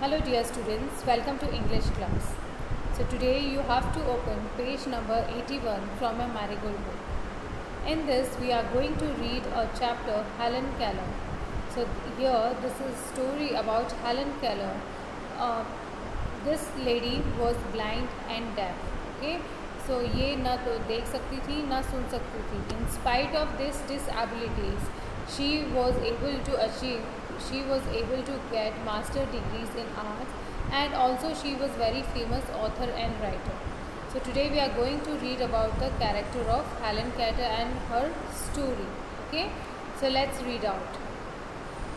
Hello dear students, welcome to English class. So today you have to open page number 81 from a Marigold book. In this we are going to read a chapter Helen Keller. So here this is story about Helen Keller. This lady was blind and deaf. Okay, so ये ना तो देख सकती थी ना सुन सकती थी. In spite of this disabilities, she was able to get master degrees in arts, and also she was very famous author and writer. So today we are going to read about the character of Helen Keller and her story. Okay, so let's read out.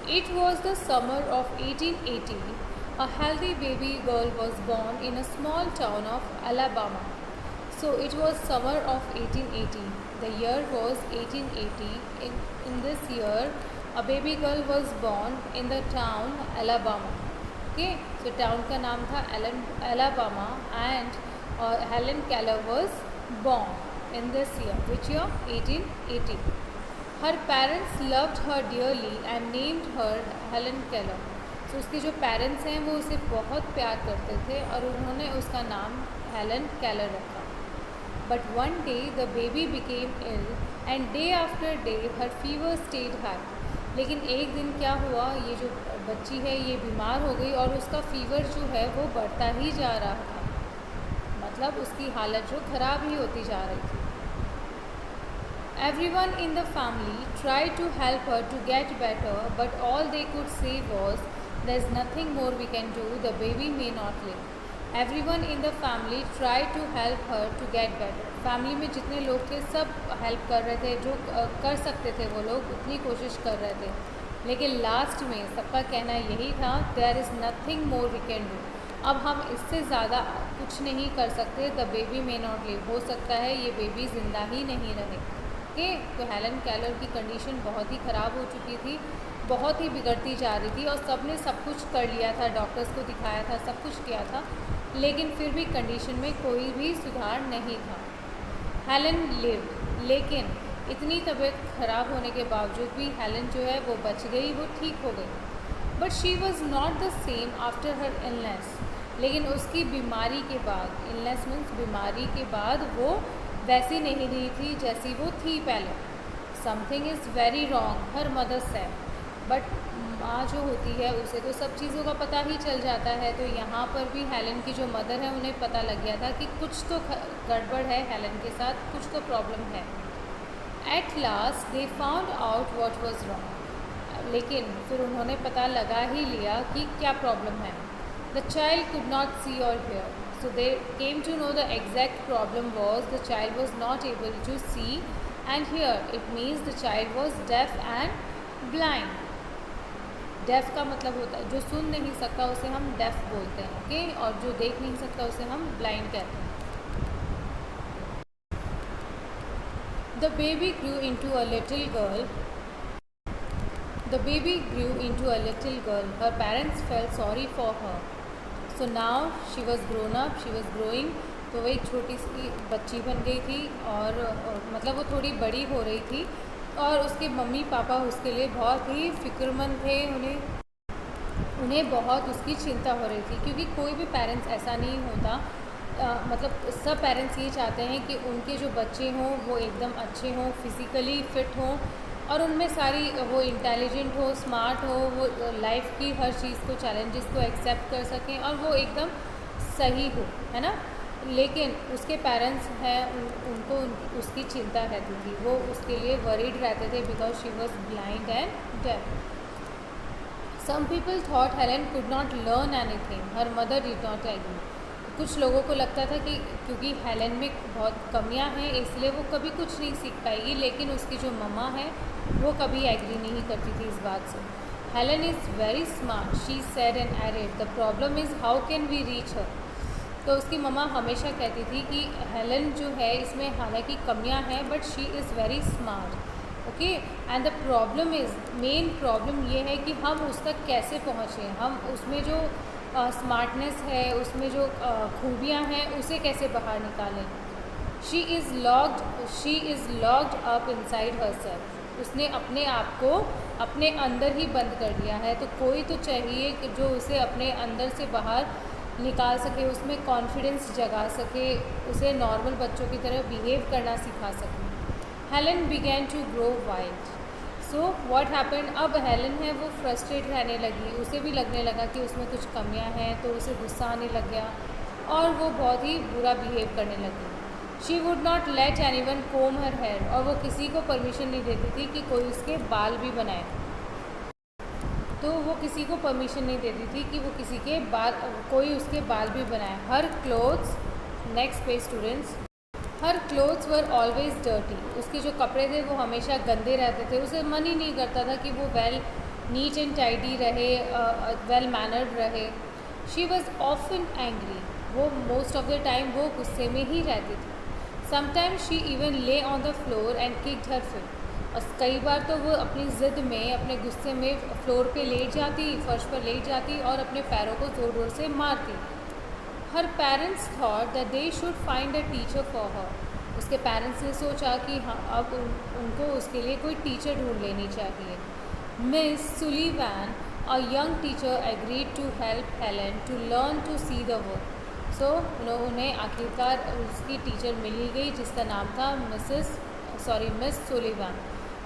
It was the summer of 1880. A healthy baby girl was born in a small town of Alabama. So it was summer of 1880. The year was 1880. In this year, a baby girl was born in the town Alabama. Okay, so town का नाम था Alabama, and Helen Keller was born in this year. Which year? 1880. Her parents loved her dearly and named her Helen Keller. So उसके जो parents हैं वो उसे बहुत प्यार करते थे और उन्होंने उसका नाम हेलन केलर रखा. But one day the baby became ill and day after day her fever stayed high. लेकिन एक दिन क्या हुआ, ये जो बच्ची है ये बीमार हो गई और उसका फीवर जो है वो बढ़ता ही जा रहा था. मतलब उसकी हालत जो ख़राब ही होती जा रही थी. Everyone in the family tried to help her to get better, but all they could say was, "There's nothing more we can do. The baby may not live." Everyone in the family tried to help her to get better. Family में जितने लोग थे सब help कर रहे थे, जो कर सकते थे वो लोग उतनी कोशिश कर रहे थे. लेकिन लास्ट में सबका कहना यही था, "There is nothing more we can do." अब हम इससे ज़्यादा कुछ नहीं कर सकते. The baby may not live. हो सकता है ये बेबी ज़िंदा ही नहीं रहे. ओके, तो हेलन केलर की कंडीशन बहुत ही ख़राब हो चुकी थी, बहुत ही बिगड़ती जा रही थी और सब ने सब कुछ कर लिया था, डॉक्टर्स को दिखाया था, सब कुछ किया था, लेकिन फिर भी कंडीशन में कोई भी सुधार नहीं था. हेलन लिव्ड, लेकिन इतनी तबीयत ख़राब होने के बावजूद भी हेलन जो है वो बच गई, वो ठीक हो गई. But she was not the same after her illness. लेकिन उसकी बीमारी के बाद, इलनेस मीन्स बीमारी के बाद, वो वैसी नहीं रही थी जैसी वो थी पहले. Something is very wrong, her mother said. But माँ जो होती है उसे तो सब चीज़ों का पता ही चल जाता है. तो यहाँ पर भी हेलन की जो मदर है उन्हें पता लग गया था कि कुछ तो गड़बड़ है हेलन के साथ, कुछ तो प्रॉब्लम है. At last they found out what was wrong. लेकिन फिर उन्होंने पता लगा ही लिया कि क्या प्रॉब्लम है. द चाइल्ड कुड नॉट सी और here. So they came to know the exact problem was the child was not able to see and hear. It means the child was deaf and blind. Deaf का मतलब होता है जो सुन नहीं सकता उसे हम डेफ बोलते हैं. ओके, और जो देख नहीं सकता उसे हम ब्लाइंड कहते हैं. The baby grew into a little girl. The baby grew into a little girl. Her parents felt sorry for her. So now she was grown up, she was growing. तो वो एक छोटी सी बच्ची बन गई थी और मतलब वो थोड़ी बड़ी हो रही थी और उसके मम्मी पापा उसके लिए बहुत ही फ़िक्रमंद थे. उन्हें बहुत उसकी चिंता हो रही थी, क्योंकि कोई भी पेरेंट्स ऐसा नहीं होता. मतलब सब पेरेंट्स ये चाहते हैं कि उनके जो बच्चे हों वो एकदम अच्छे हों, फिज़िकली फ़िट हों और उनमें सारी वो इंटेलिजेंट हो, स्मार्ट हो, वो लाइफ की हर चीज़ को, चैलेंजेस को एक्सेप्ट कर सकें और वो एकदम सही हो, है ना. लेकिन उसके पेरेंट्स हैं उनको उसकी चिंता रहती थी, वो उसके लिए वरीड रहते थे because she was blind and deaf. Some people thought Helen could not learn anything. Her mother did not agree. कुछ लोगों को लगता था कि क्योंकि हेलन में बहुत कमियां हैं इसलिए वो कभी कुछ नहीं सीख पाएगी, लेकिन उसकी जो मम्मा है वो कभी एग्री नहीं करती थी इस बात से. Helen is very smart, she said and added. The problem is how can we reach her. तो उसकी मम्मा हमेशा कहती थी कि हेलन जो है इसमें हालांकि कमियां हैं but she is very smart. Okay, and the problem is, main problem ये है कि हम उस तक कैसे पहुँचें, हम उसमें जो स्मार्टनेस है, उसमें जो खूबियाँ हैं उसे कैसे बाहर निकालें. She is locked up inside her self. उसने अपने आप को अपने अंदर ही बंद कर दिया है, तो कोई तो चाहिए कि जो उसे अपने अंदर से बाहर निकाल सके, उसमें कॉन्फिडेंस जगा सके, उसे नॉर्मल बच्चों की तरह बिहेव करना सिखा सके। Helen began to grow wild. So what happened, अब हेलन है वो फ्रस्ट्रेट रहने लगी, उसे भी लगने लगा कि उसमें कुछ कमियां हैं, तो उसे गुस्सा आने लग गया और वो बहुत ही बुरा बिहेव करने लगी। She would not let anyone comb her hair, और वो किसी को परमिशन नहीं देती थी कि कोई उसके बाल भी बनाए। तो वो किसी को परमिशन नहीं देती थी कि वो किसी के बाल, कोई उसके बाल भी बनाए। हर clothes, next page students, her clothes were always dirty, उसके जो कपड़े थे वो हमेशा गंदे रहते थे, उसे मन ही नहीं करता था कि वो वेल नीट एंड टाइडी रहे, वेल मैनर्ड रहे। शी वॉज ऑफन एंग्री, वो मोस्ट ऑफ द टाइम वो गुस्से में ही रहती थी। समटाइम्स शी इवन ले on the floor and kicked her feet, और कई बार तो वो अपनी ज़िद में, अपने गुस्से में फ्लोर पे लेट जाती, फर्श पर लेट जाती और अपने पैरों को ज़ोर ज़ोर से मारती। Her parents thought that they should find a teacher for her, उसके पेरेंट्स ने सोचा कि हाँ अब उनको उसके लिए कोई टीचर ढूंढ लेनी चाहिए। Miss Sullivan, a young teacher, agreed to help Helen to learn to see the world. So उन्हें आखिरकार उसकी टीचर मिली गई जिसका नाम था Miss Sullivan,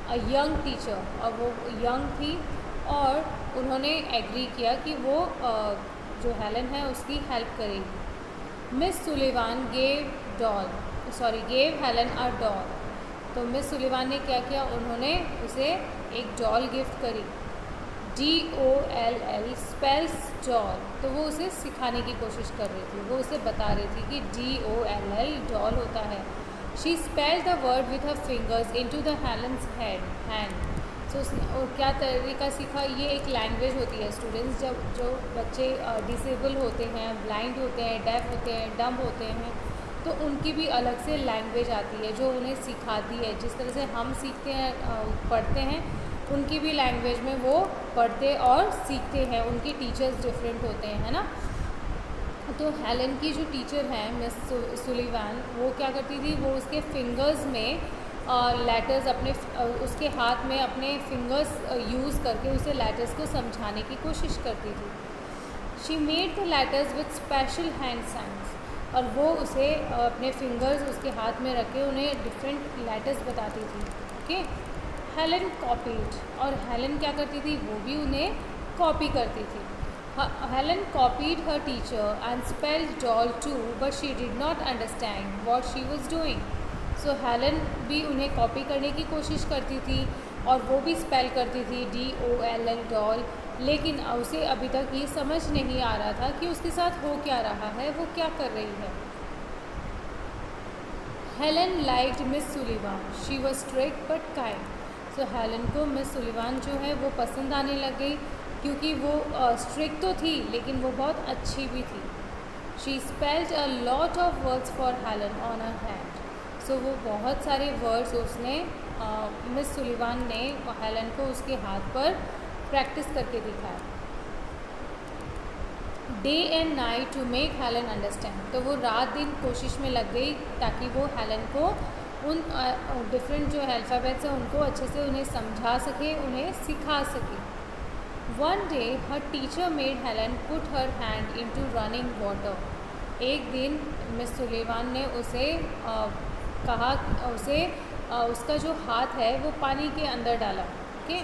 a young teacher, और वो यंग थी और उन्होंने एग्री किया कि वो जो हेलन है उसकी हेल्प करेगी। Miss Sullivan gave Helen a doll, तो मिस सुलीवान ने क्या किया, उन्होंने उसे एक डॉल गिफ्ट करी। DOLL स्पेल्स डॉल, तो वो उसे सिखाने की कोशिश कर रही थी, वो उसे बता रही थी कि DOLL डॉल होता है। She spelled the word with her fingers into the Helen's hand. So उसने क्या तरीका सीखा, ये एक लैंग्वेज होती है स्टूडेंट्स, जब जो बच्चे डिसेबल होते हैं, ब्लाइंड होते हैं, डेफ होते हैं, डम्ब होते हैं, तो उनकी भी अलग से लैंग्वेज आती है जो उन्हें सिखाती है। जिस तरह से हम सीखते हैं, पढ़ते हैं, उनकी भी लैंग्वेज में वो पढ़ते और सीखते हैं, उनके टीचर्स डिफरेंट होते हैं, है ना। तो हेलन की जो टीचर हैं मिस सुलीवान, वो क्या करती थी, वो उसके फिंगर्स में लेटर्स अपने उसके हाथ में अपने फिंगर्स यूज़ करके उसे लेटर्स को समझाने की कोशिश करती थी। She made the letters with special hand science, और वो उसे अपने फिंगर्स उसके हाथ में रख के उन्हें डिफरेंट लेटर्स बताती थी। ओके, हेलन कॉपीड, और हेलन क्या करती थी, वो भी उन्हें कॉपी करती थी। Helen copied her teacher and spelled doll too, but she did not understand what she was doing. So Helen भी उन्हें कॉपी करने की कोशिश करती थी और वो भी स्पेल करती थी DOLL डॉल, लेकिन उसे अभी तक ये समझ नहीं आ रहा था कि उसके साथ हो क्या रहा है, वो क्या कर रही है। Helen liked Miss Sullivan, she was strict but kind. So Helen को मिस सुलीवान जो है वो पसंद आने लग गई, क्योंकि वो स्ट्रिक्ट तो थी लेकिन वो बहुत अच्छी भी थी। She spelled a lot of words for Helen on her hand. So वो बहुत सारे वर्ड्स उसने मिस सुलीवान ने हेलन को उसके हाथ पर प्रैक्टिस करके दिखाया। Day and night to make Helen understand, तो वो रात दिन कोशिश में लग गई ताकि वो हेलन को उन डिफरेंट जो अल्फ़ाबेट्स हैं उनको अच्छे से उन्हें समझा सके, उन्हें सिखा सके। One day her teacher made Helen put her hand into running water. एक दिन मिस सुलीवान ने उसे कहा, उसे उसका जो हाथ है वो पानी के अंदर डाला। Okay,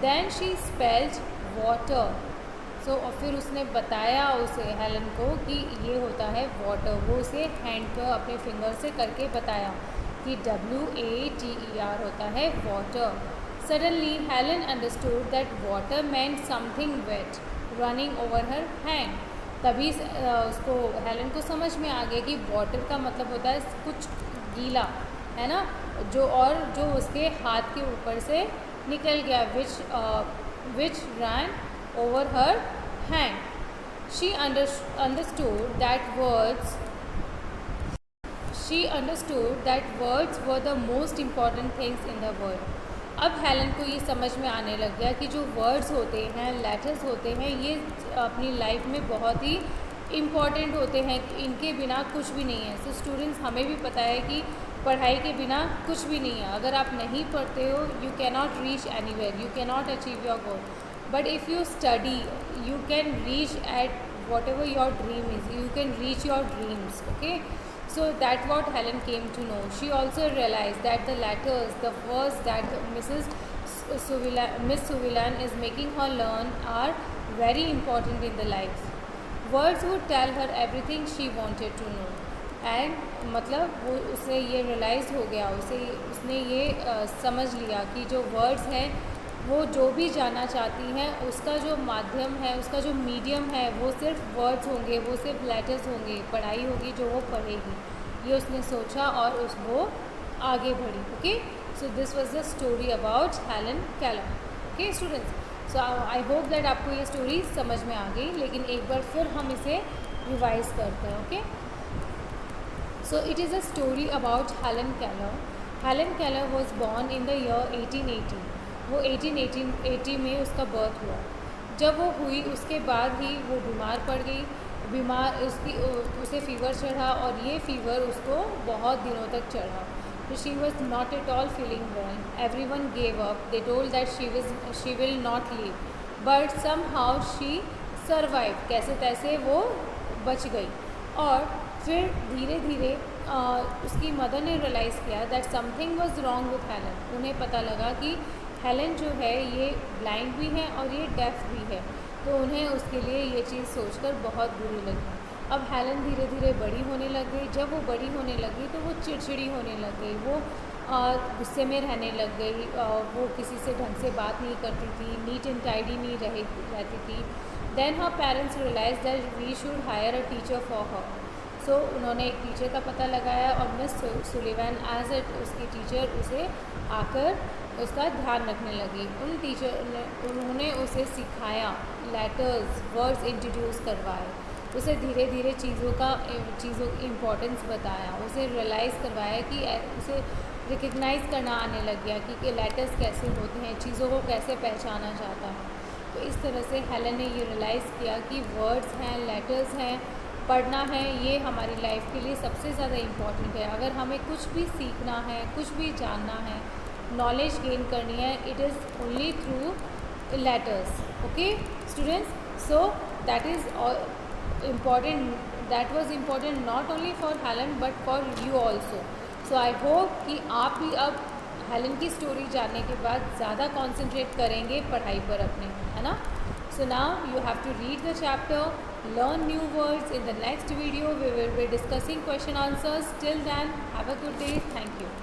then she spelled water. So और फिर उसने बताया उसे हेलन को कि ये होता है वाटर, वो उसे हैंड पर अपने फिंगर से करके बताया कि WATER होता है water. Suddenly Helen understood that water meant something wet running over her hand. तभी उसको हेलन को समझ में आ गया कि वाटर का मतलब होता है कुछ गीला, है ना, जो उसके हाथ के ऊपर से निकल गया, विच run over her hand. She understood that words were the most important things in the world. अब हेलन को ये समझ में आने लग गया कि जो वर्ड्स होते हैं, लेटर्स होते हैं, ये अपनी लाइफ में बहुत ही इम्पॉर्टेंट होते हैं, इनके बिना कुछ भी नहीं है। सो स्टूडेंट्स, हमें भी पता है कि पढ़ाई के बिना कुछ भी नहीं है. अगर आप नहीं पढ़ते हो, you cannot reach anywhere, you cannot achieve your goal. But if you study, you can reach at whatever your dream is. You can reach your dreams. Okay. So that's what Helen came to know. She also realized that the letters, the words that Miss Suvilan is making her learn are very important in the life. Words would tell her everything she wanted to know. And मतलब वो उसे ये realise हो गया, उसने ये समझ लिया कि जो वर्ड्स हैं वो जो भी जानना चाहती हैं उसका जो माध्यम है, उसका जो मीडियम है वो सिर्फ वर्ड्स होंगे, वो सिर्फ लेटर्स होंगे, पढ़ाई होगी जो वो पढ़ेगी. ये उसने सोचा और वो आगे बढ़ी. Okay, so this was the story about Helen Keller. Okay students, so I hope that आपको ये स्टोरी समझ में आ गई, लेकिन एक बार फिर हम इसे रिवाइज करते हैं. Okay, so it is a story about Helen Keller. Helen Keller was born in the year 1880. वो 1880 में उसका बर्थ हुआ. जब वो हुई उसके बाद ही वो बीमार पड़ गई. उसे फीवर चढ़ा और ये फीवर उसको बहुत दिनों तक चढ़ा. So she was not at all feeling well. Everyone gave up. They told that she will not live. But somehow she survived. कैसे तैसे वो बच गई. और फिर धीरे धीरे उसकी मदर ने रियलाइज़ किया that something was wrong with Helen. उन्हें पता लगा कि हेलन जो है ये ब्लाइंड भी है और ये डेफ भी है. तो उन्हें उसके लिए ये चीज़ सोचकर बहुत बुरी लगी. अब हेलन धीरे धीरे बड़ी होने लग गई. जब वो बड़ी होने लगी तो वो चिड़चिड़ी होने लग गई. वो गुस्से में रहने लग गई. वो किसी से ढंग से बात नहीं करती थी, नीट एंड टाइडी नहीं रहती थी. Then her parents realise that we should hire a teacher for her. So उन्होंने एक टीचर का पता लगाया और मिस सुलिवैन एज उसकी टीचर उसे आकर उसका ध्यान रखने लगी. उन्होंने उसे सिखाया, लेटर्स, वर्ड्स इंट्रोड्यूस करवाए. उसे धीरे धीरे चीज़ों की इम्पोर्टेंस बताया. उसे रियलाइज़ करवाया कि उसे रिकग्नाइज़ करना आने लग गया कि लेटर्स कैसे होते हैं, चीज़ों को कैसे पहचाना जाता है. तो इस तरह से हेलन ने ये रियलाइज़ किया कि वर्ड्स हैं, लेटर्स हैं, पढ़ना है, ये हमारी लाइफ के लिए सबसे ज़्यादा इम्पॉर्टेंट है. अगर हमें कुछ भी सीखना है, कुछ भी जानना है, नॉलेज गेन करनी है, it is only through letters. Okay students, so that is important. That was important not only for Helen but for you also. So I hope कि आप भी अब हेलन की स्टोरी जानने के बाद ज़्यादा कॉन्सेंट्रेट करेंगे पढ़ाई पर अपने, है ना. So now you have to read the chapter, learn new words. In the next video we will be discussing question answers. Till then, have a good day. Thank you.